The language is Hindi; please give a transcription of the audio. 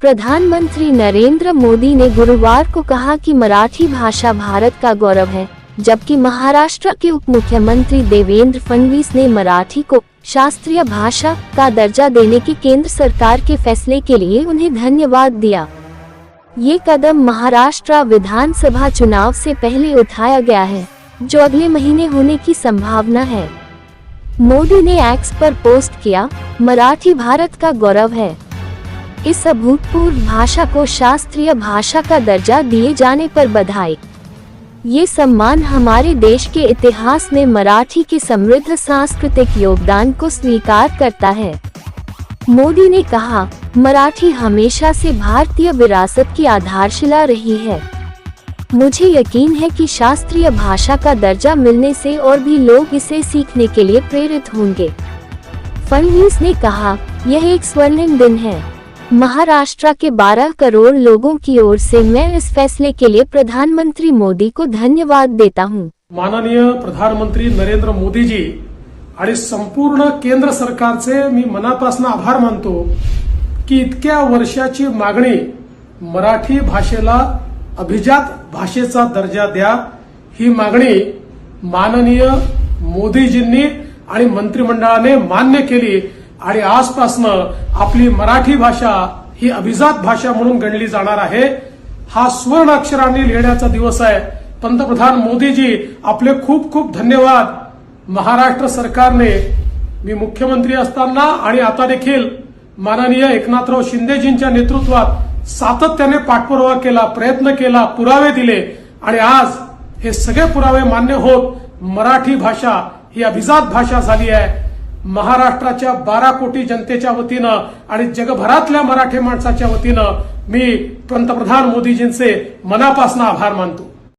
प्रधानमंत्री नरेंद्र मोदी ने गुरुवार को कहा कि मराठी भाषा भारत का गौरव है, जबकि महाराष्ट्र के उप मुख्यमंत्री देवेंद्र फडणवीस ने मराठी को शास्त्रीय भाषा का दर्जा देने के केंद्र सरकार के फैसले के लिए उन्हें धन्यवाद दिया। ये कदम महाराष्ट्र विधानसभा चुनाव से पहले उठाया गया है, जो अगले महीने होने की संभावना है। मोदी ने एक्स पर पोस्ट किया, मराठी भारत का गौरव है। इस अभूतपूर्व भाषा को शास्त्रीय भाषा का दर्जा दिए जाने पर बधाई। ये सम्मान हमारे देश के इतिहास में मराठी के समृद्ध सांस्कृतिक योगदान को स्वीकार करता है। मोदी ने कहा, मराठी हमेशा से भारतीय विरासत की आधारशिला रही है। मुझे यकीन है कि शास्त्रीय भाषा का दर्जा मिलने से और भी लोग इसे सीखने के लिए प्रेरित होंगे। फडणवीस ने कहा, यह एक स्वर्णिम दिन है। महाराष्ट्र के 12 करोड़ लोगों की ओर से मैं इस फैसले के लिए प्रधानमंत्री मोदी को धन्यवाद देता हूं। माननीय प्रधानमंत्री नरेंद्र मोदीजी आणि संपूर्ण केंद्र सरकारचे मी मनापासून आभार मानतो की इतक्या वर्षाची मागणी मराठी भाषेला अभिजात भाषेचा दर्जा द्या, ही मागणी माननीय मोदीजींनी आणि मंत्रिमंडळाने मान्य केली आणि आजपासून आपली मराठी भाषा ही अभिजात भाषा म्हणून गणली जाणार आहे। हा स्वर्ण अक्षरांनी लिहिण्याचा दिवस आहे। पंतप्रधान मोदीजी आपले खूप खूप धन्यवाद। महाराष्ट्र सरकारने मी मुख्यमंत्री असताना आणि आता देखील माननीय एकनाथराव शिंदेजींच्या नेतृत्वात सातत्याने पाठपुरावा केला, प्रयत्न केला, पुरावे दिले आणि आज हे सगळे पुरावे मान्य होत मराठी भाषा ही अभिजात भाषा झाली आहे। महाराष्ट्राच्या 12 कोटी जनतेच्या वतीनं आणि जगभरातल्या मराठी माणसाच्या वतीनं मी पंतप्रधान मोदीजींचे मनापासून आभार मानतो।